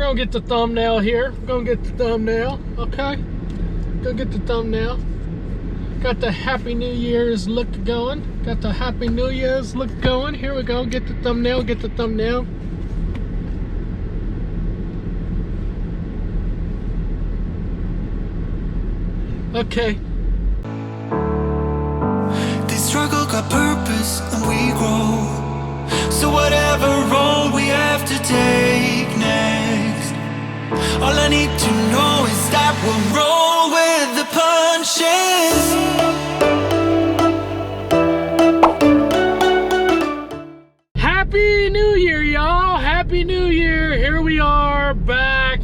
gonna get the thumbnail here. We're gonna get the thumbnail, okay? Go get the thumbnail. Got the Happy New Year's look going. Got the Happy New Year's look going. Here we go. Get the thumbnail. Get the thumbnail. Okay. This struggle got purpose and we grow. So whatever road we have to take next, all I need to know is that we'll roll with the punches. Happy New Year, y'all. Happy New Year. Here we are back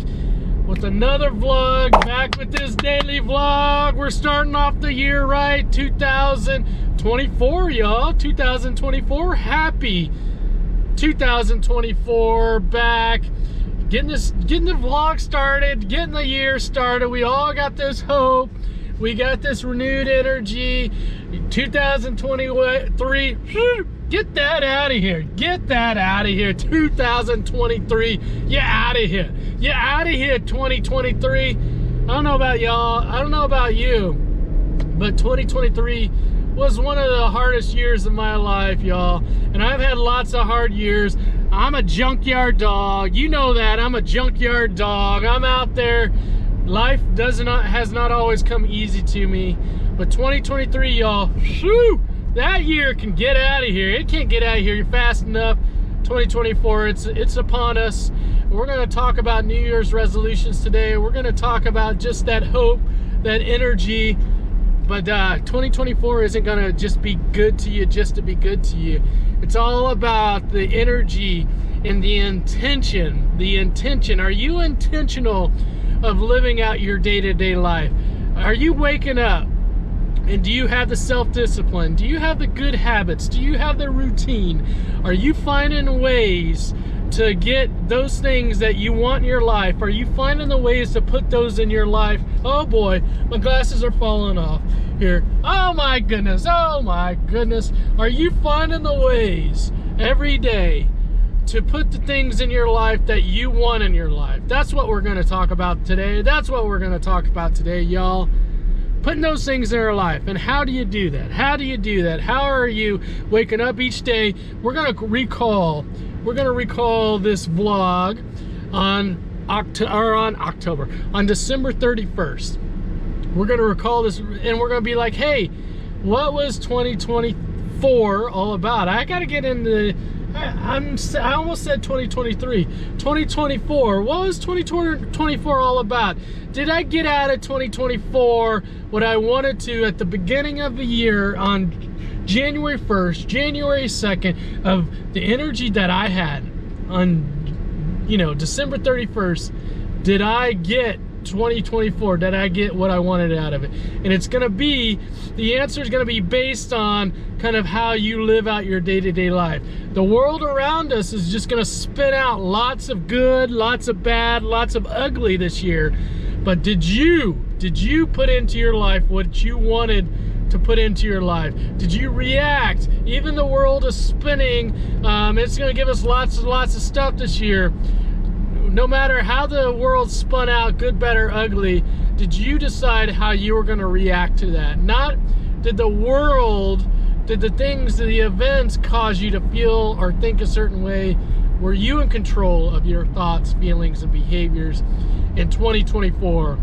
with another vlog, back with this daily vlog. We're starting off the year right, 2024, y'all. 2024. Happy 2024, back getting the vlog started, getting the year started. We all got this hope, we got this renewed energy. 2023, get that out of here, get that out of here. 2023, you out of here, you out of here. 2023, I don't know about y'all, I don't know about you, but 2023 was one of the hardest years of my life, y'all. And I've had lots of hard years. I'm a junkyard dog. You know that. I'm a junkyard dog. I'm out there. Life has not always come easy to me. But 2023, y'all, whew, that year can get out of here. It can't get out of here fast enough. 2024, it's upon us. We're going to talk about New Year's resolutions today. We're going to talk about just that hope, that energy. But 2024 isn't gonna just be good to you just to be good to you. It's all about the energy and the intention. The intention. Are you intentional of living out your day-to-day life? Are you waking up? And do you have the self-discipline? Do you have the good habits? Do you have the routine? Are you finding ways to get those things that you want in your life? Are you finding the ways to put those in your life? Oh boy, my glasses are falling off here. Oh my goodness, oh my goodness. Are you finding the ways every day to put the things in your life that you want in your life? That's what we're gonna talk about today. That's what we're gonna talk about today, y'all. Putting those things in our life. And how do you do that? How do you do that? How are you waking up each day? We're gonna recall this vlog on December 31st. We're gonna recall this, and we're gonna be like, hey, what was 2024 all about? I gotta get into, I almost said 2023. 2024, what was 2024 all about? Did I get out of 2024 what I wanted to at the beginning of the year on January 1st, January 2nd, of the energy that I had on, December 31st? Did I get 2024? Did I get what I wanted out of it? And it's gonna be, the answer is gonna be based on kind of how you live out your day-to-day life. The world around us is just gonna spit out lots of good, lots of bad, lots of ugly this year. But did you put into your life what you wanted to put into your life? Did you react? Even the world is spinning. It's gonna give us lots of stuff this year. No matter how the world spun out, good, bad, or ugly, did you decide how you were gonna react to that? Not did the world, did the things, the events cause you to feel or think a certain way? Were you in control of your thoughts, feelings, and behaviors in 2024?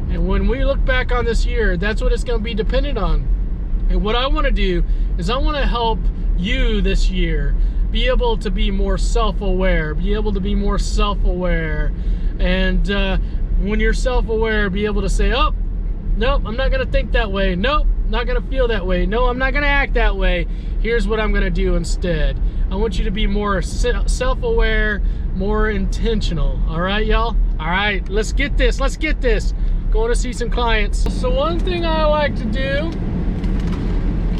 And when we look back on this year, that's what it's gonna be dependent on. And what I wanna do is I wanna help you this year be able to be more self-aware, and when you're self-aware, be able to say, oh, nope, I'm not gonna think that way. Nope, not gonna feel that way. No, I'm not gonna act that way. Here's what I'm gonna do instead. I want you to be more self-aware, more intentional. All right, y'all? All right, let's get this. Going to see some clients. So one thing I like to do,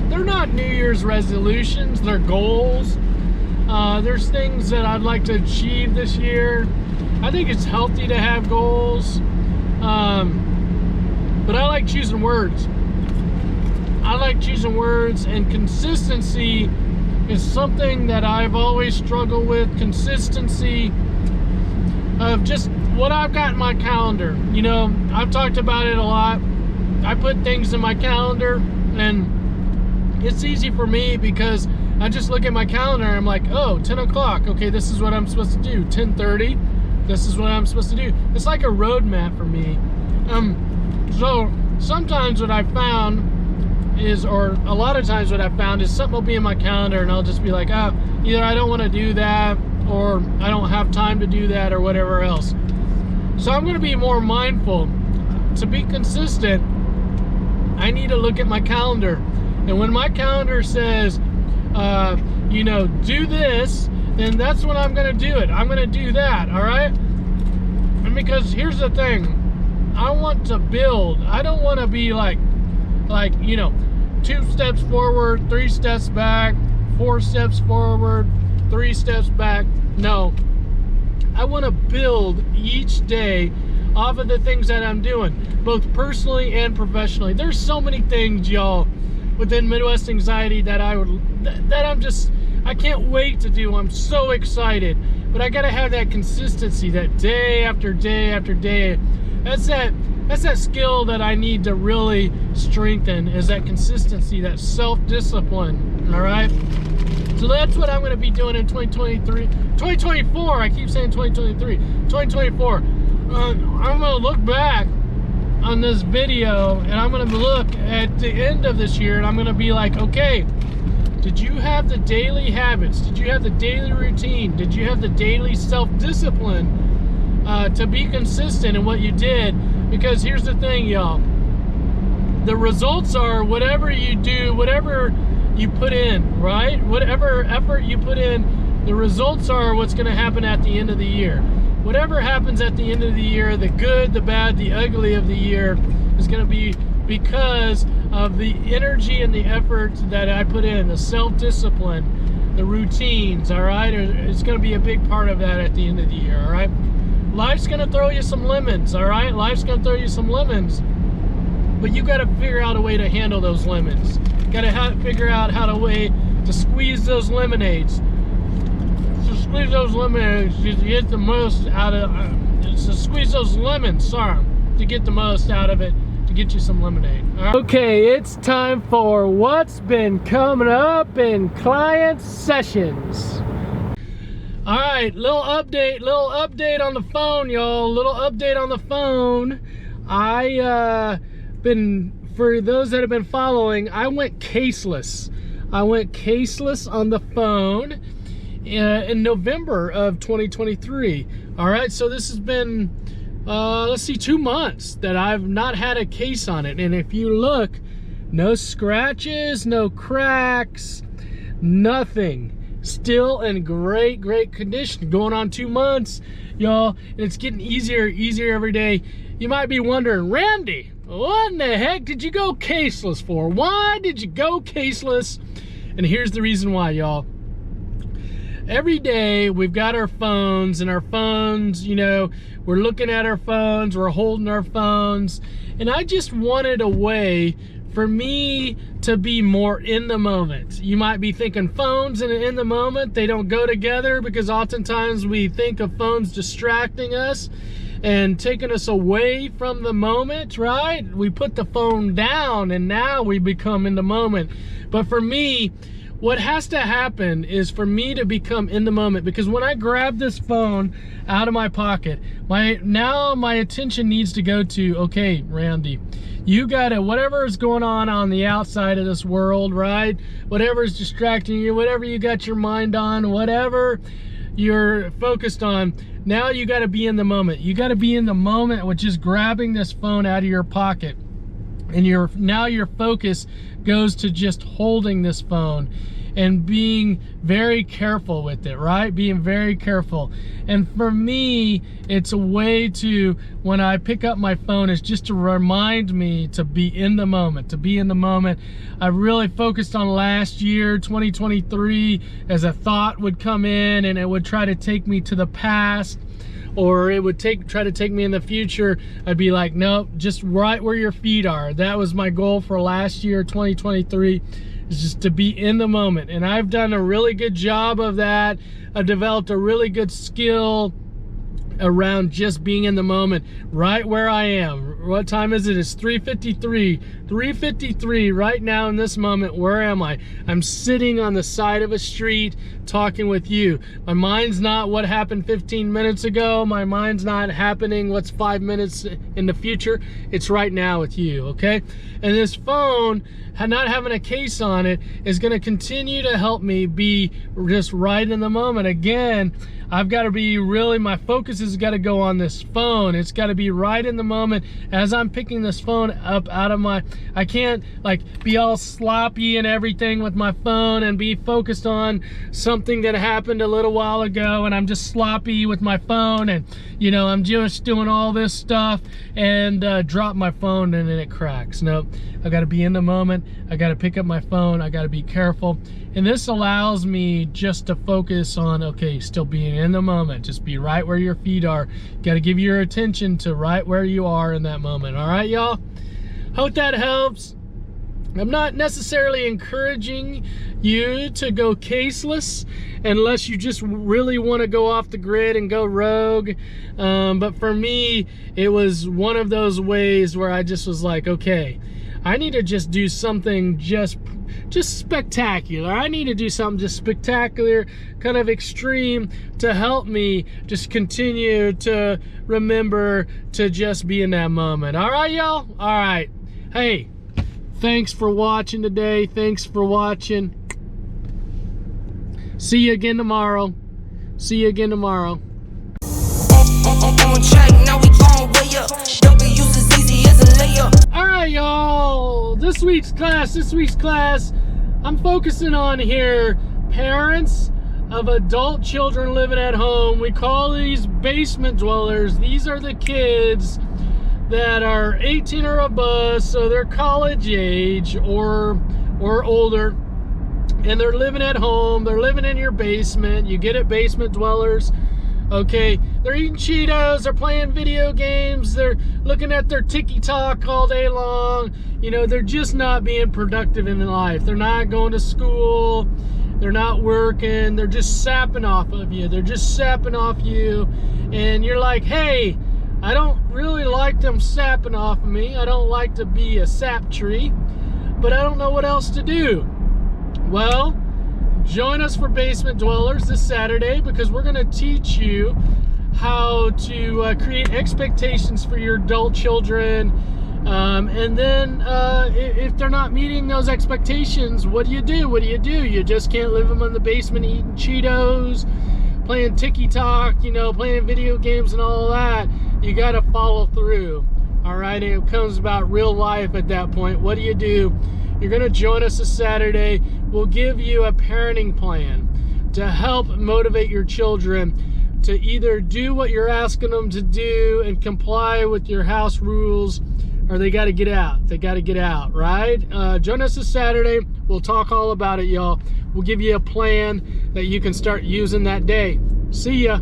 they're not New Year's resolutions, they're goals. There's things that I'd like to achieve this year. I think it's healthy to have goals, but I like choosing words. And consistency is something that I've always struggled with. Consistency of just what I've got in my calendar. You know, I've talked about it a lot. I put things in my calendar, and it's easy for me because I just look at my calendar and I'm like, oh, 10 o'clock. Okay, this is what I'm supposed to do. 10:30, this is what I'm supposed to do. It's like a roadmap for me. So sometimes what I found is, or a lot of times what I found is something will be in my calendar and I'll just be like, oh, either I don't want to do that or I don't have time to do that or whatever else. So I'm going to be more mindful. To be consistent, I need to look at my calendar. And when my calendar says, you know, do this, then that's when I'm going to do it. I'm going to do that, all right? And because here's the thing. I want to build. I don't want to be like, you know, 2 steps forward, 3 steps back, 4 steps forward, 3 steps back. No. I want to build each day off of the things that I'm doing, both personally and professionally. There's so many things, y'all, within Midwest Anxiety that I can't wait to do. I'm so excited. But I got to have that consistency, that day after day after day. That's that skill that I need to really strengthen, is that consistency, that self-discipline, all right? So that's what I'm going to be doing in 2024. I keep saying 2023. 2024. I'm going to look back on this video, and I'm going to look at the end of this year, and I'm going to be like, okay, did you have the daily habits? Did you have the daily routine? Did you have the daily self-discipline to be consistent in what you did? Because here's the thing, y'all. The results are whatever you do, whatever you put in, right? Whatever effort you put in, the results are what's going to happen at the end of the year. Whatever happens at the end of the year, the good, the bad, the ugly of the year, is going to be because of the energy and the effort that I put in, the self-discipline, the routines, all right? It's going to be a big part of that at the end of the year, all right? Life's going to throw you some lemons, all right? Life's going to throw you some lemons, but you got to figure out a way to handle those lemons. Got to figure out how to squeeze those lemonades. To squeeze those lemonades to get the most out of to squeeze those lemons, sorry, to get the most out of it, to get you some lemonade. All right? Okay, it's time for what's been coming up in client sessions. All right, little update on the phone, y'all. Little update on the phone. For those that have been following, I went caseless. I went caseless on the phone in November of 2023. All right, so this has been, let's see, 2 months that I've not had a case on it. And if you look, no scratches, no cracks, nothing. Still in great condition. Going on 2 months, y'all, and it's getting easier every day. You might be wondering, Randy, what in the heck did you go caseless for? Why did you go caseless? And here's the reason why, y'all. Every day we've got our phones, and our phones, you know, we're looking at our phones, we're holding our phones, and I just wanted a way for me to be more in the moment. You might be thinking phones and in the moment, they don't go together, because oftentimes we think of phones distracting us and taking us away from the moment, right? We put the phone down and now we become in the moment. But for me, what has to happen is for me to become in the moment, because when I grab this phone out of my pocket, my attention needs to go to, okay, Randy, you gotta, whatever is going on the outside of this world, right? Whatever is distracting you, whatever you got your mind on, whatever you're focused on, now you gotta be in the moment. You gotta be in the moment with just grabbing this phone out of your pocket. And now your focus goes to just holding this phone and being very careful with it, right? Being very careful. And for me, it's a way to, when I pick up my phone, is just to remind me to be in the moment, to be in the moment. I really focused on last year, 2023, as a thought would come in and it would try to take me to the past, or it would try to take me in the future. I'd be like, nope, just right where your feet are. That was my goal for last year, 2023, is just to be in the moment. And I've done a really good job of that. I've developed a really good skill around just being in the moment, right where I am. What time is it? It's 3:53. 3:53 right now in this moment. Where am I? I'm sitting on the side of a street talking with you. My mind's not what happened 15 minutes ago. My mind's not happening what's 5 minutes in the future. It's right now with you, okay? And this phone, not having a case on it, is going to continue to help me be just right in the moment. Again, I've got to be really, my focus has got to go on this phone. It's got to be right in the moment as I'm picking this phone up out of my, I can't like be all sloppy and everything with my phone and be focused on something that happened a little while ago, and I'm just sloppy with my phone, and you know, I'm just doing all this stuff and drop my phone and then it cracks. Nope, I got to be in the moment. I got to pick up my phone. I got to be careful. And this allows me just to focus on, okay, still being in the moment. Just be right where your feet are. Got to give your attention to right where you are in that moment. All right, y'all? Hope that helps. I'm not necessarily encouraging you to go caseless unless you just really want to go off the grid and go rogue. But for me, it was one of those ways where I just was like, okay, I need to just do something just spectacular. I need to do something just spectacular, kind of extreme, to help me just continue to remember to just be in that moment. All right, y'all? All right. Hey, thanks for watching today. Thanks for watching. See you again tomorrow. See you again tomorrow. All right, y'all. This week's class, I'm focusing on here parents of adult children living at home. We call these basement dwellers. These are the kids that are 18 or above, so they're college age or older, and they're living at home. They're living in your basement. You get it, basement dwellers. Okay, they're eating Cheetos, they're playing video games, they're looking at their TikTok all day long. You know, they're just not being productive in life. They're not going to school, they're not working, they're just sapping off of you. They're just sapping off you, and you're like, hey, I don't really like them sapping off of me. I don't like to be a sap tree, but I don't know what else to do. Well, join us for Basement Dwellers this Saturday, because we're going to teach you how to create expectations for your adult children. And then if they're not meeting those expectations, what do you do? What do you do? You just can't leave them in the basement eating Cheetos, playing TikTok, you know, playing video games and all that. You got to follow through. All right, it comes about real life at that point. What do you do? You're going to join us this Saturday. We'll give you a parenting plan to help motivate your children to either do what you're asking them to do and comply with your house rules, or they got to get out. They got to get out, right? Join us this Saturday. We'll talk all about it, y'all. We'll give you a plan that you can start using that day. See ya.